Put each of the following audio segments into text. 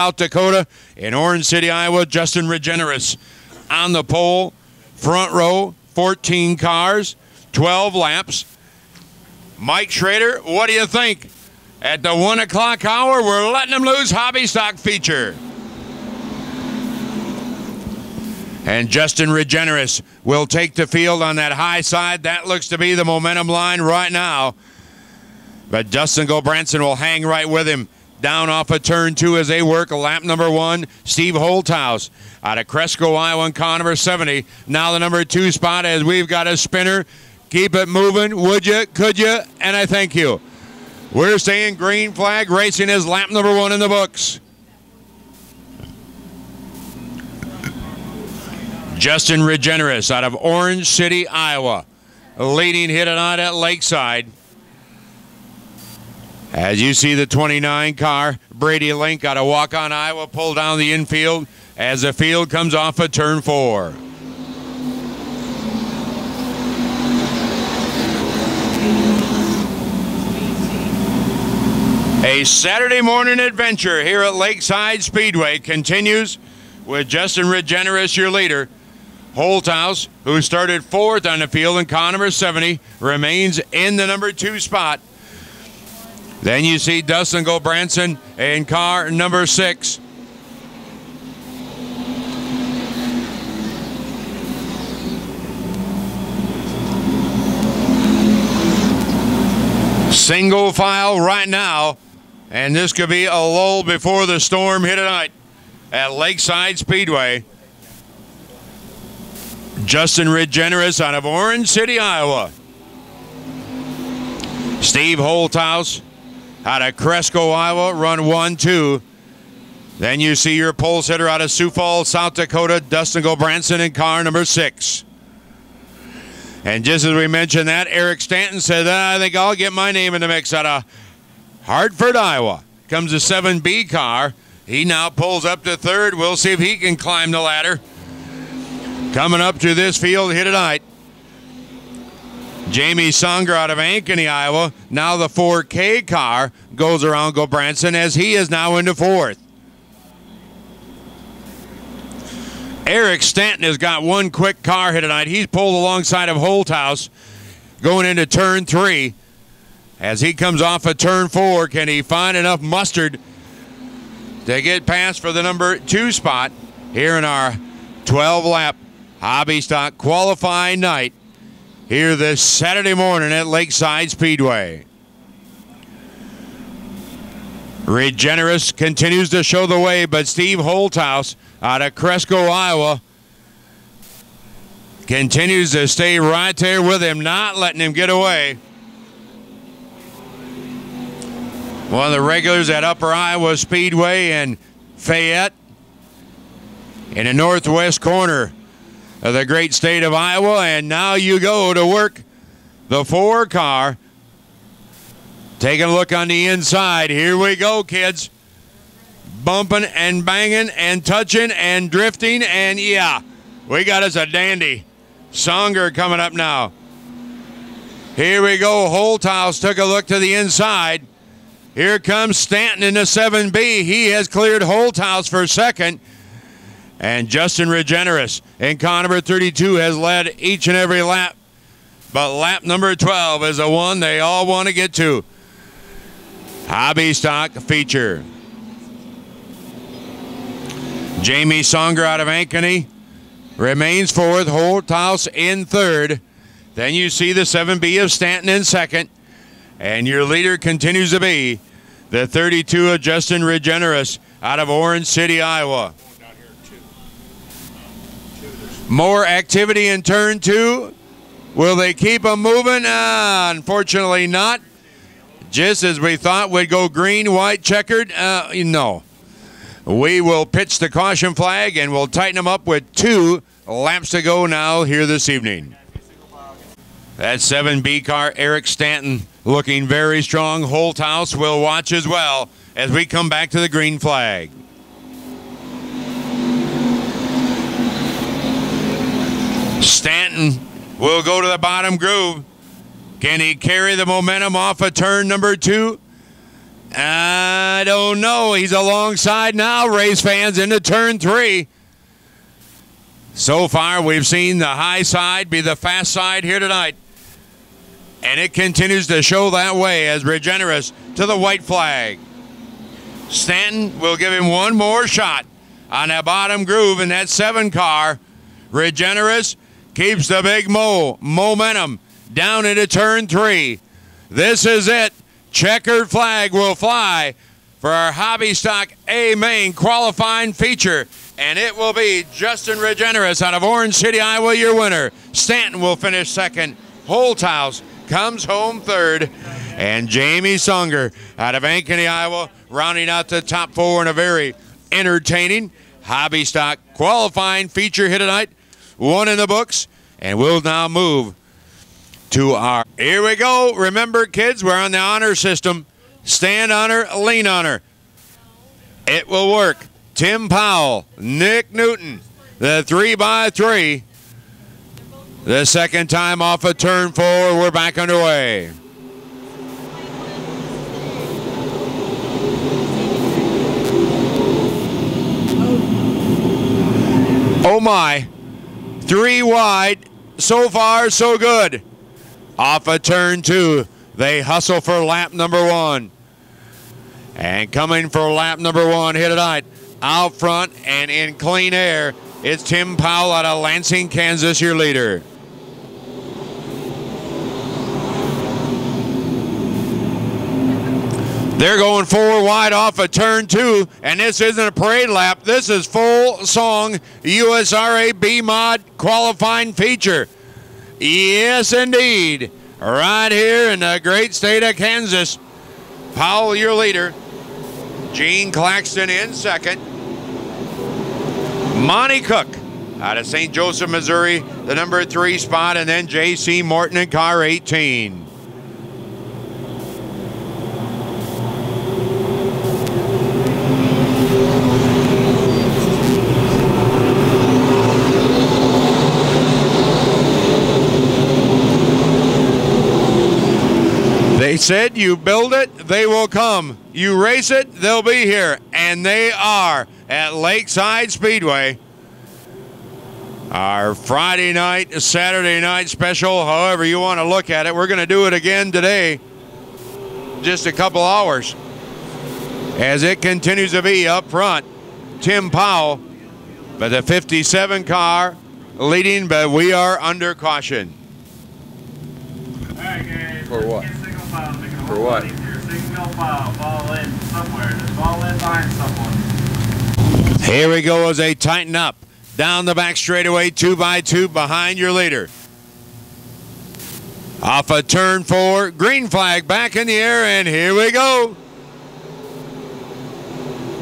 South Dakota. In Orange City, Iowa, Justin Regeneris on the pole. Front row, 14 cars, 12 laps. Mike Schrader, what do you think? At the 1 o'clock hour, we're letting them loose. Hobby stock feature. And Justin Regeneris will take the field on that high side. That looks to be the momentum line right now. But Dustin Gulbranson will hang right with him down off of turn 2 as they work lap number 1. Steve Holthaus out of Cresco, Iowa, in car number 70. Now the number 2 spot as we've got a spinner. Keep it moving, would you, could you, and I thank you. We're saying green flag racing is lap number 1 in the books. Justin Regeneris out of Orange City, Iowa, leading here tonight at Lakeside. As you see the 29 car, Brady Link out of Waukon, Iowa, pull down the infield as the field comes off of turn 4. A Saturday morning adventure here at Lakeside Speedway continues with Justin Regeneris, your leader. Holthaus, who started 4th on the field in car number 70, remains in the number 2 spot. Then you see Dustin Gulbranson in car number 6. Single file right now, and this could be a lull before the storm here tonight at Lakeside Speedway. Justin Regeneris out of Orange City, Iowa. Steve Holthaus out of Cresco, Iowa, run 1-2. Then you see your pole sitter out of Sioux Falls, South Dakota, Dustin Gulbranson in car number 6. And just as we mentioned that, Eric Stanton said, I think I'll get my name in the mix out of Hartford, Iowa. Comes the 7B car. He now pulls up to 3rd. We'll see if he can climb the ladder. Coming up to this field here tonight, Jamie Songer out of Ankeny, Iowa. Now the 4K car goes around Gulbranson as he is now into 4th. Eric Stanton has got one quick car here tonight. He's pulled alongside of Holthaus going into turn 3. As he comes off of turn 4, can he find enough mustard to get past for the number 2 spot here in our 12-lap hobby stock qualifying night here this Saturday morning at Lakeside Speedway. Regeneris continues to show the way, but Steve Holthaus out of Cresco, Iowa, continues to stay right there with him, not letting him get away. One of the regulars at Upper Iowa Speedway in Fayette, in the northwest corner of the great state of Iowa. And now you go to work the 4 car. Taking a look on the inside. Here we go, kids. Bumping and banging and touching and drifting. And yeah, we got us a dandy. Songer coming up now. Here we go. Holthaus took a look to the inside. Here comes Stanton in the 7B. He has cleared Holthaus for 2nd. And Justin Regeneris in car number 32 has led each and every lap. But lap number 12 is the one they all want to get to. Hobby stock feature. Jamie Songer out of Ankeny remains 4th. Holthaus in 3rd. Then you see the 7B of Stanton in 2nd. And your leader continues to be the 32 of Justin Regeneris out of Orange City, Iowa. More activity in turn 2. Will they keep them moving? Unfortunately not. Just as we thought we'd go green, white, checkered. No. We will pitch the caution flag and we'll tighten them up with 2 laps to go now here this evening. That 7B car, Eric Stanton, looking very strong. Holthaus will watch as well as we come back to the green flag. Stanton will go to the bottom groove. Can he carry the momentum off of turn number 2? I don't know. He's alongside now, race fans, into turn 3. So far, we've seen the high side be the fast side here tonight. And it continues to show that way as Regenerous to the white flag. Stanton will give him one more shot on that bottom groove in that 7 car. Regenerous keeps the big momentum down into turn 3. This is it. Checkered flag will fly for our Hobby Stock A main qualifying feature. And it will be Justin Regenerous out of Orange City, Iowa, your winner. Stanton will finish second. Holthouse comes home third. And Jamie Songer out of Ankeny, Iowa, rounding out the top 4 in a very entertaining Hobby Stock qualifying feature here tonight. 1 in the books. And we'll now move to our... Here we go. Remember, kids, we're on the honor system. Stand honor, lean honor. It will work. Tim Powell, Nick Newton, the 3x3. The second time off of turn 4, we're back underway. Oh my, 3 wide, so far so good. Off of turn 2, they hustle for lap number 1. And coming for lap number 1 here tonight, out front and in clean air, it's Tim Powell out of Lansing, Kansas, your leader. They're going 4 wide off of turn 2, and this isn't a parade lap. This is full song USRA B-Mod qualifying feature. Yes, indeed. Right here in the great state of Kansas. Powell, your leader. Gene Claxton in second. Monty Cook out of St. Joseph, Missouri, the number 3 spot, and then J.C. Morton in car 18. They said you build it, they will come. You race it, they'll be here. And they are at Lakeside Speedway. Our Friday night, Saturday night special, however you want to look at it. We're going to do it again today, just a couple hours. As it continues to be up front, Tim Powell, but the 57 car leading, but we are under caution. All right, guys. For what? For what? Signal file, fall in somewhere. Just fall in behind someone. Here we go as they tighten up. Down the back straightaway, 2x2 behind your leader. Off of turn 4, green flag back in the air, and here we go.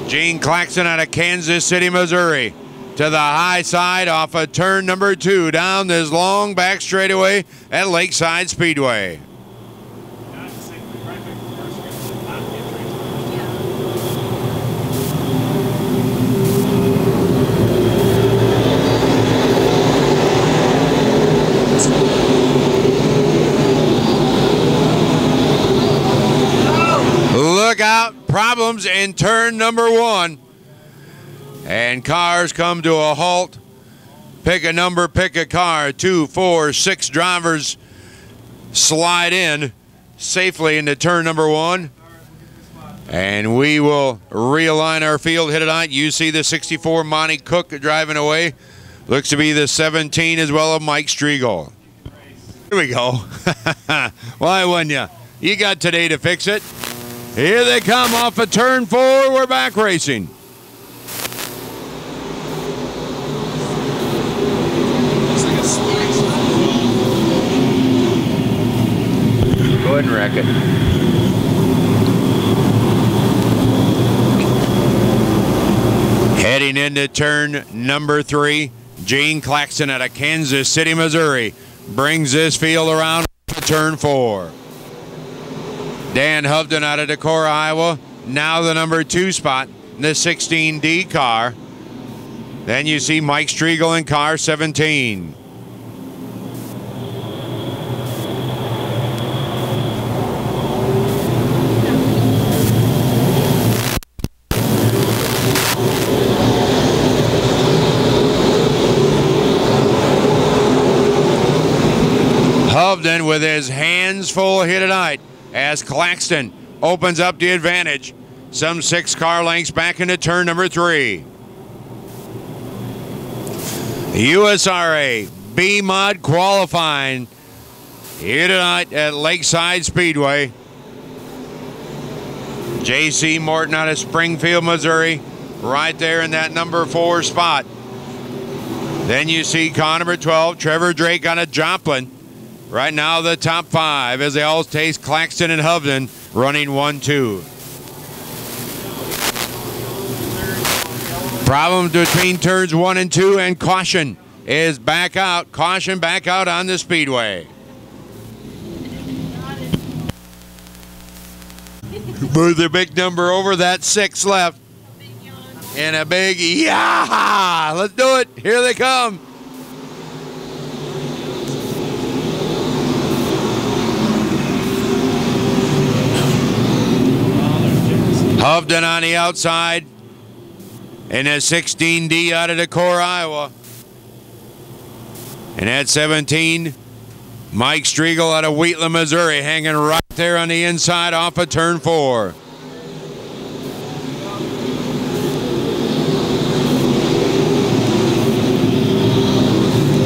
Gene Claxton out of Kansas City, Missouri. To the high side off of turn number 2, down this long back straightaway at Lakeside Speedway. Look out, problems in turn number 1. And cars come to a halt. Pick a number, pick a car. 2, 4, 6 drivers slide in safely into turn number 1. And we will realign our field here tonight. You see the 64 Monty Cook driving away. Looks to be the 17 as well of Mike Striegel. Here we go. Why wouldn't you? You got today to fix it. Here they come off of turn 4. We're back racing. Go ahead and wreck it. Heading into turn number 3, Gene Claxton out of Kansas City, Missouri, brings this field around to turn 4. Dan Hovden out of Decorah, Iowa, now the number 2 spot in the 16D car. Then you see Mike Striegel in car 17. with his hands full here tonight as Claxton opens up the advantage. Some 6 car lengths back into turn number 3. USRA B-Mod qualifying here tonight at Lakeside Speedway. J.C. Morton out of Springfield, Missouri, right there in that number 4 spot. Then you see car number 12, Trevor Drake out of Joplin. Right now the top 5 as they all taste Claxton and Hovden running 1-2. Problems between turns 1 and 2, and caution is back out. Caution back out on the speedway. Move the big number over, that 6 left. And a big yeah! Let's do it. Here they come. Hovden on the outside. And a 16D out of Decorah, Iowa. And at 17, Mike Striegel out of Wheatland, Missouri, hanging right there on the inside off of turn 4.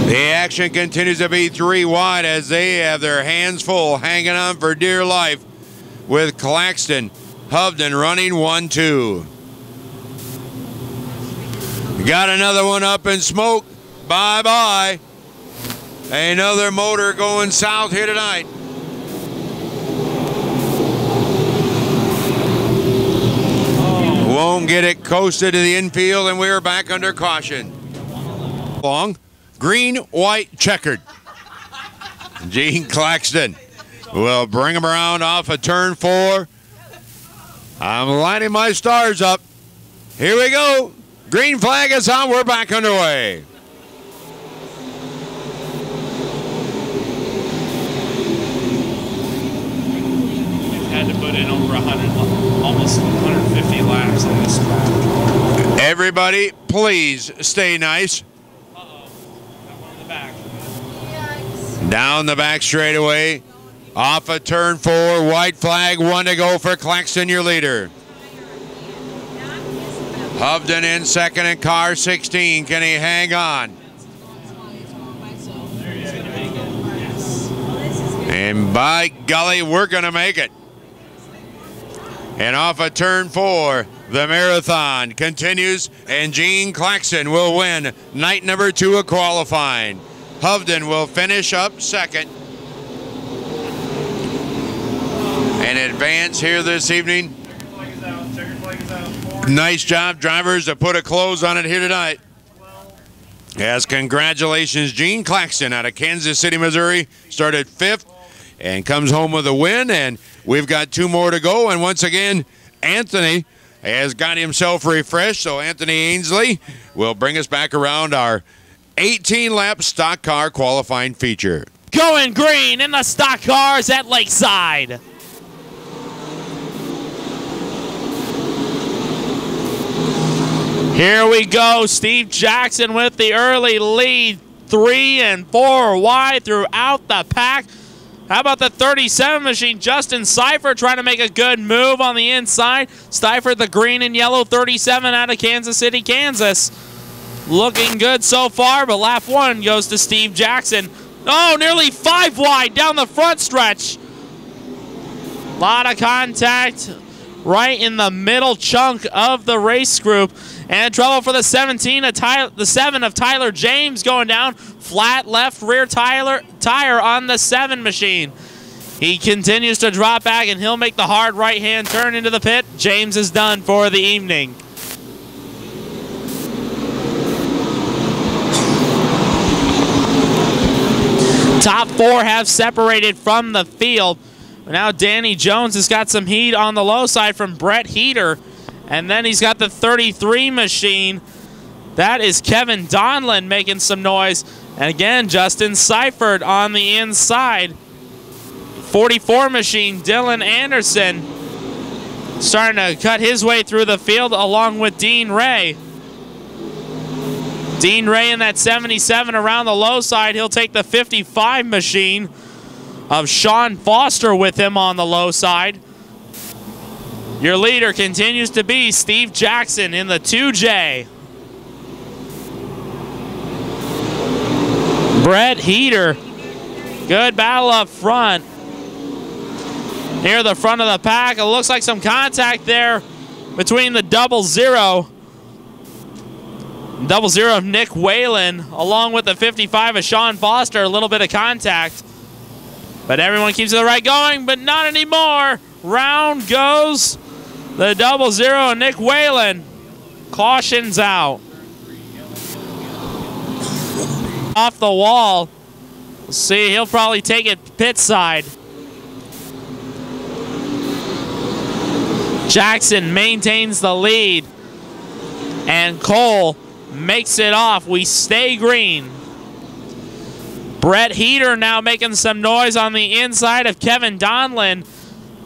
The action continues to be 3 wide as they have their hands full, hanging on for dear life with Claxton, Hovden running 1-2. Got another one up in smoke. Bye-bye. Another motor going south here tonight. Won't get it coasted to the infield, and we're back under caution. Long, green, white, checkered. Gene Claxton will bring him around off of turn 4. I'm lining my stars up. Here we go. Green flag is on. We're back underway. We've had to put in over 100, almost 150 laps on this track. Everybody, please stay nice. Uh-oh. Got one in the back. Down the back straightaway. Off of turn 4. White flag. 1 to go for Claxton, your leader. Hovden in second in car 16. Can he hang on? And by golly, we're going to make it. And off of turn 4, the marathon continues, and Gene Claxton will win night number 2 of qualifying. Hovden will finish up second. And advance here this evening. Nice job, drivers, to put a close on it here tonight. Yes, congratulations, Gene Claxton out of Kansas City, Missouri. Started 5th and comes home with a win, and we've got 2 more to go. And once again, Anthony has got himself refreshed, so Anthony Ainsley will bring us back around our 18-lap stock car qualifying feature. Going green in the stock cars at Lakeside. Here we go. Steve Jackson with the early lead. 3 and 4 wide throughout the pack. How about the 37 machine? Justin Seifert trying to make a good move on the inside. Seifert, the green and yellow 37 out of Kansas City, Kansas. Looking good so far, but lap 1 goes to Steve Jackson. Oh, nearly 5 wide down the front stretch. A lot of contact right in the middle chunk of the race group. And trouble for the 17, the 7 of Tyler James going down. Flat left rear tire on the 7 machine. He continues to drop back, and he'll make the hard right-hand turn into the pit. James is done for the evening. Top 4 have separated from the field. Now Danny Jones has got some heat on the low side from Brett Heater. And then he's got the 33 machine. That is Kevin Donlin making some noise. And again, Justin Seifert on the inside. 44 machine, Dylan Anderson, starting to cut his way through the field along with Dean Ray. Dean Ray in that 77 around the low side. He'll take the 55 machine. of Sean Foster with him on the low side. Your leader continues to be Steve Jackson in the 2J. Brett Heater, good battle up front. Near the front of the pack, it looks like some contact there between the 00. 00 of Nick Whalen, along with the 55 of Sean Foster, a little bit of contact. But everyone keeps the right going, but not anymore. Round goes the 00 of Nick Whalen. Cautions out. Off the wall. We'll see, he'll probably take it pit side. Jackson maintains the lead. And Cole makes it off. We stay green. Brett Heater now making some noise on the inside of Kevin Donlin.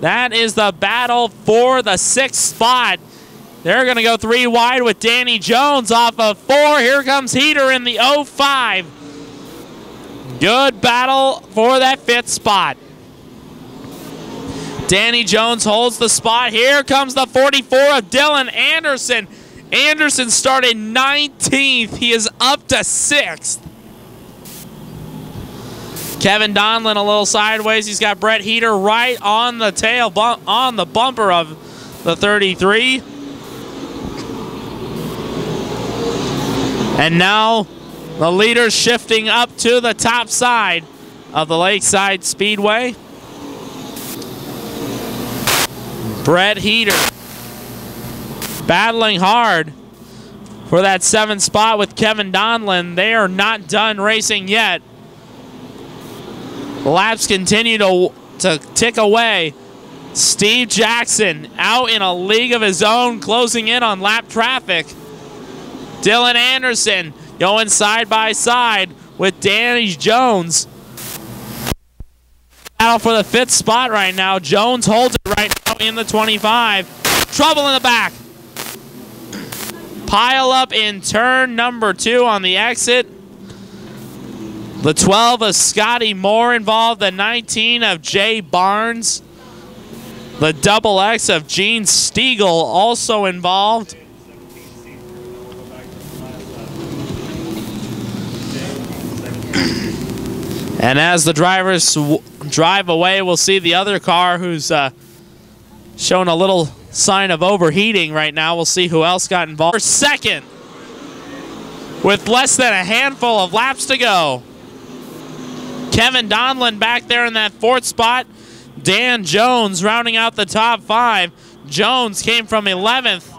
That is the battle for the 6th spot. They're going to go 3 wide with Danny Jones off of 4. Here comes Heater in the 05. Good battle for that 5th spot. Danny Jones holds the spot. Here comes the 44 of Dylan Anderson. Anderson started 19th. He is up to 6th. Kevin Donlin a little sideways. He's got Brett Heater right on the tail, on the bumper of the 33. And now the leader shifting up to the top side of the Lakeside Speedway. Brett Heater battling hard for that 7th spot with Kevin Donlin. They are not done racing yet. The laps continue to tick away. Steve Jackson out in a league of his own, closing in on lap traffic. Dylan Anderson going side by side with Danny Jones. Battle for the 5th spot right now. Jones holds it right now in the 25. Trouble in the back. Pile up in turn number 2 on the exit. The 12 of Scotty Moore involved. The 19 of Jay Barnes. The XX of Gene Stiegel also involved. And as the drivers drive away, we'll see the other car who's showing a little sign of overheating right now. We'll see who else got involved. For 2nd, with less than a handful of laps to go. Kevin Donlin back there in that 4th spot. Dan Jones rounding out the top 5. Jones came from 11th.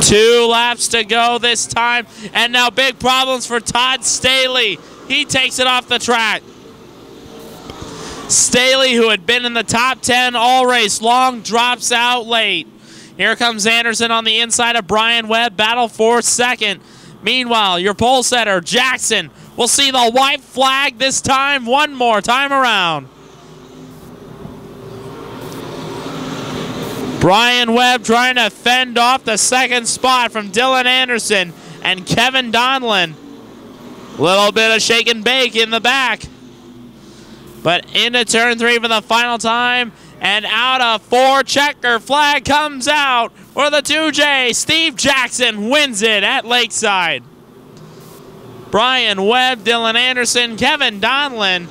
Two laps to go this time, and now big problems for Todd Staley. He takes it off the track. Staley, who had been in the top 10 all race long, drops out late. Here comes Anderson on the inside of Brian Webb, battle for 2nd. Meanwhile, your pole setter, Jackson, will see the white flag this time, one more time around. Brian Webb trying to fend off the 2nd spot from Dylan Anderson and Kevin Donlin. Little bit of shake and bake in the back. But into turn 3 for the final time. And out of 4, checker flag comes out for the 2J. Steve Jackson wins it at Lakeside. Brian Webb, Dylan Anderson, Kevin Donlin,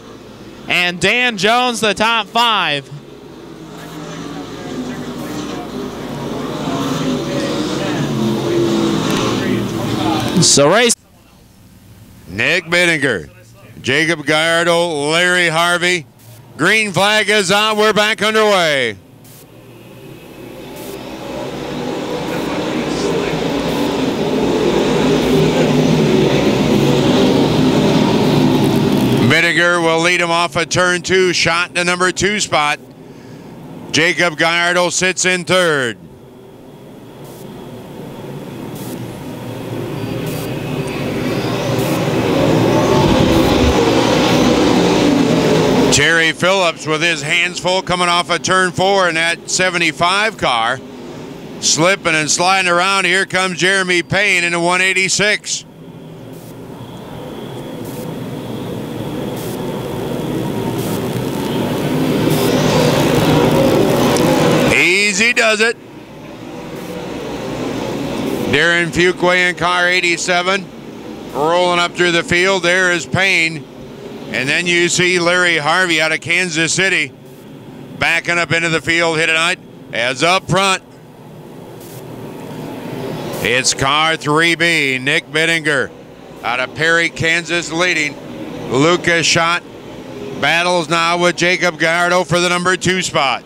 and Dan Jones, the top 5. So race. Nick Bittinger, Jacob Gallardo, Larry Harvey. Green flag is on. We're back underway. Bittinger will lead him off a turn 2, shot in the number 2 spot. Jacob Gallardo sits in 3rd. Terry Phillips with his hands full coming off of turn 4 in that 75 car. Slipping and sliding around. Here comes Jeremy Payne in the 186. does it. Darren Fuquay in car 87 rolling up through the field. There is Payne. And then you see Larry Harvey out of Kansas City backing up into the field here tonight. As up front, it's car 3B, Nick Bittinger out of Perry, Kansas, leading. Lucas Schott battles now with Jacob Gallardo for the number 2 spot.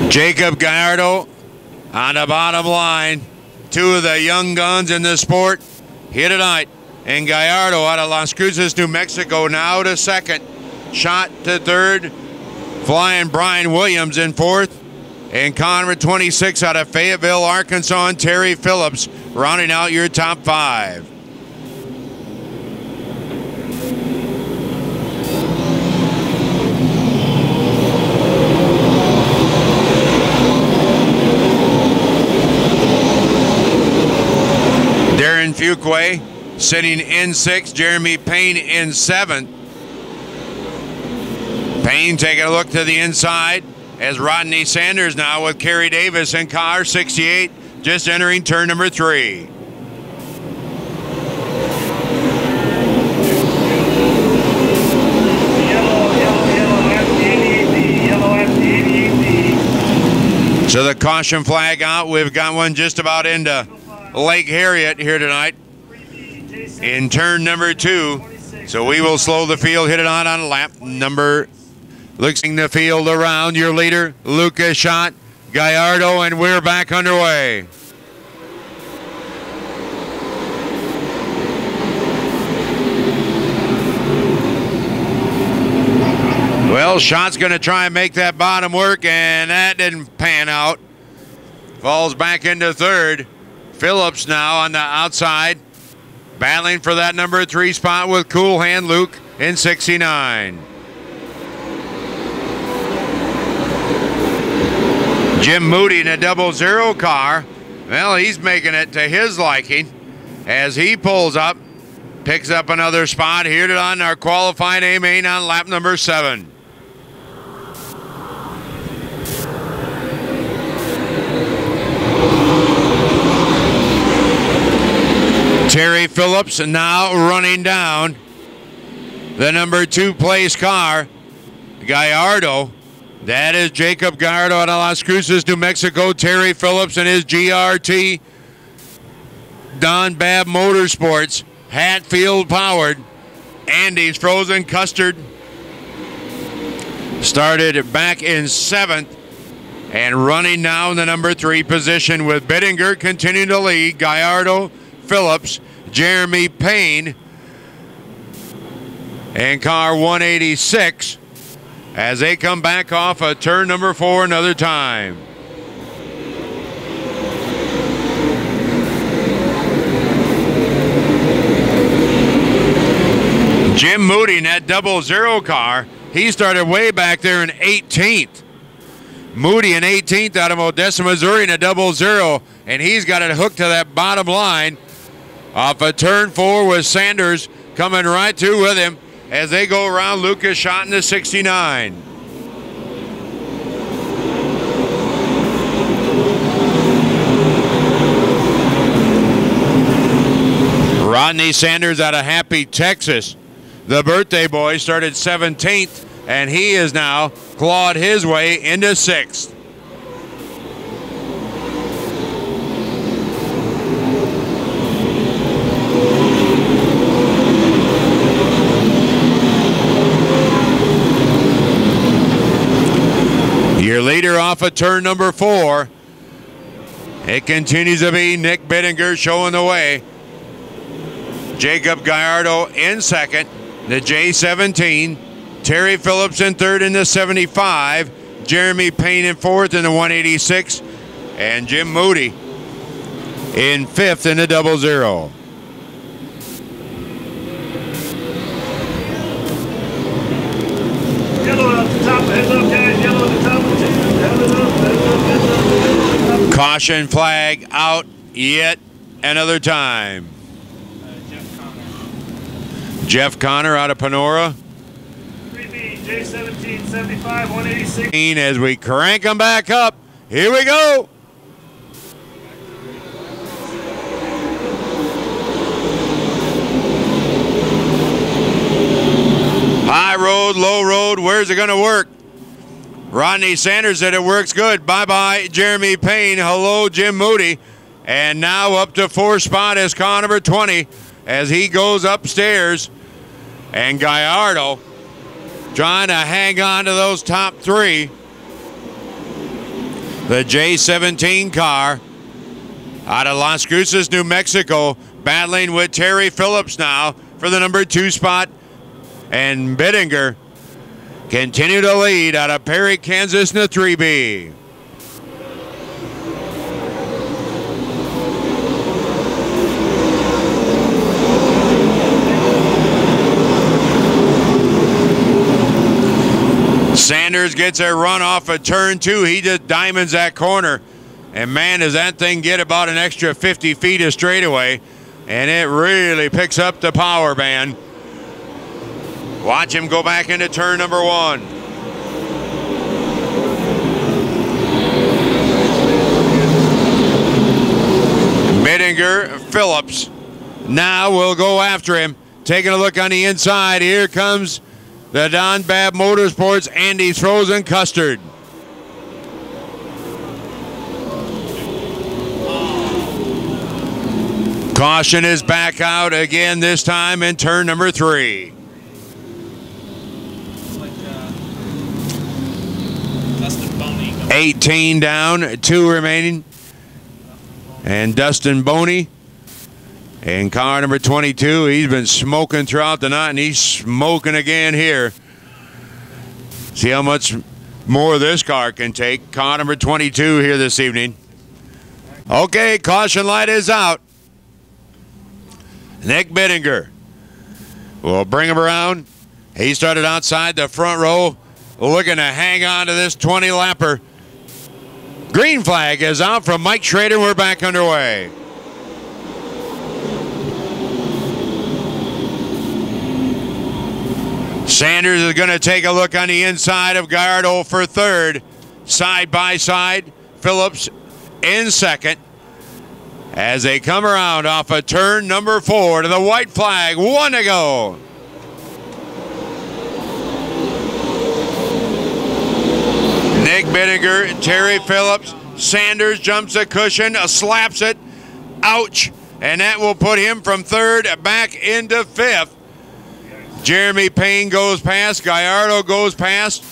Jacob Gallardo on the bottom line. 2 of the young guns in the sport here tonight. And Gallardo out of Las Cruces, New Mexico, now to second. Schott to third. Flying Brian Williams in fourth. And Conrad 26 out of Fayetteville, Arkansas, and Terry Phillips rounding out your top 5. Darren Fuquay sitting in 6, Jeremy Payne in 7th. Payne taking a look to the inside as Rodney Sanders now with Kerry Davis in car 68, just entering turn number 3. So the caution flag out. We've got one just about into Lake Harriet here tonight in turn number 2. So we will slow the field, hit it on lap number. Looking the field around, your leader, Lucas Schott, Gallardo, and we're back underway. Well, Schott's going to try and make that bottom work, and that didn't pan out. Falls back into third. Phillips now on the outside, battling for that number 3 spot with Cool Hand Luke in 69. Jim Moody in a 00 car. Well, he's making it to his liking as he pulls up, picks up another spot here on our qualifying A main on lap number 7. Terry Phillips now running down the number 2 place car, Gallardo. That is Jacob Gallardo out of Las Cruces, New Mexico. Terry Phillips and his GRT Don Babb Motorsports, Hatfield powered. Andy's Frozen Custard started back in 7th and running down the number 3 position with Bittinger continuing to lead. Gallardo, Phillips, Jeremy Payne, and car 186 as they come back off of turn number 4 another time. Jim Moody in that 00 car, he started way back there in 18th. Moody in 18th out of Odessa, Missouri in a 00, and he's got it hooked to that bottom line off of turn 4 with Sanders coming right through with him as they go around. Lucas Schott in the 69. Rodney Sanders out of Happy, Texas. The birthday boy started 17th, and he is now clawed his way into 6th. Your leader off of turn number 4. It continues to be Nick Bittinger showing the way. Jacob Gallardo in 2nd, the J17. Terry Phillips in 3rd in the 75. Jeremy Payne in 4th in the 186. And Jim Moody in 5th in the 00. Yellow at the top, heads up, guys. Yellow at the top. Caution flag out yet another time. Jeff Connor out of Panora. J17, 75, 186. As we crank them back up, here we go. High road, low road, where's it going to work? Rodney Sanders said it works good. Bye-bye, Jeremy Payne. Hello, Jim Moody. And now up to fourth spot is car number 20 as he goes upstairs. And Gallardo trying to hang on to those top three. The J17 car out of Las Cruces, New Mexico, battling with Terry Phillips now for the number 2 spot. And Bittinger continue to lead out of Perry, Kansas in the 3B. Sanders gets a run off of turn 2. He just diamonds that corner. And man, does that thing get about an extra 50 feet of straightaway. And it really picks up the power band. Watch him go back into turn number 1. Bittinger, Phillips. Now we'll go after him. Taking a look on the inside. Here comes the Don Babb Motorsports Andy Frozen Custard. Caution is back out again, this time in turn number 3. 18 down, 2 remaining. And Dustin Boney in car number 22. He's been smoking throughout the night, and he's smoking again here. See how much more this car can take. Car number 22 here this evening. Okay, caution light is out. Nick Bittinger will bring him around. He started outside the front row, looking to hang on to this 20-lapper. Green flag is out from Mike Schrader. We're back underway. Sanders is going to take a look on the inside of Gallardo for third. Side by side, Phillips in second. As they come around off of turn number 4 to the white flag. 1 to go. Nick Bittinger, Terry Phillips, Sanders jumps the cushion, slaps it, ouch, and that will put him from third back into 5th. Jeremy Payne goes past, Gallardo goes past.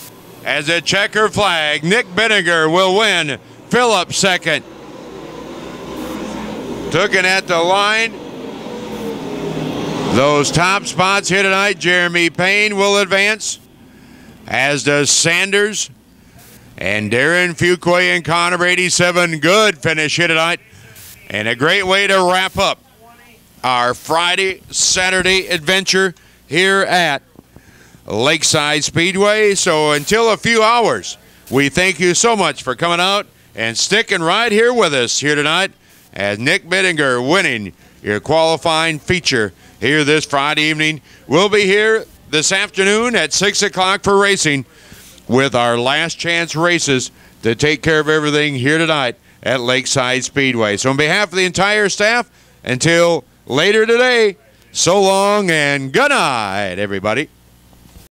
As a checker flag, Nick Bittinger will win, Phillips second. Took it at the line. Those top spots here tonight, Jeremy Payne will advance, as does Sanders. And Darren Fuqua and Connor 87. Good finish here tonight. And a great way to wrap up our Friday, Saturday adventure here at Lakeside Speedway. So until a few hours, we thank you so much for coming out and sticking right here with us here tonight as Nick Bittinger winning your qualifying feature here this Friday evening. We'll be here this afternoon at 6 o'clock for racing, with our last chance races to take care of everything here tonight at Lakeside Speedway. So on behalf of the entire staff, until later today, so long and good night, everybody.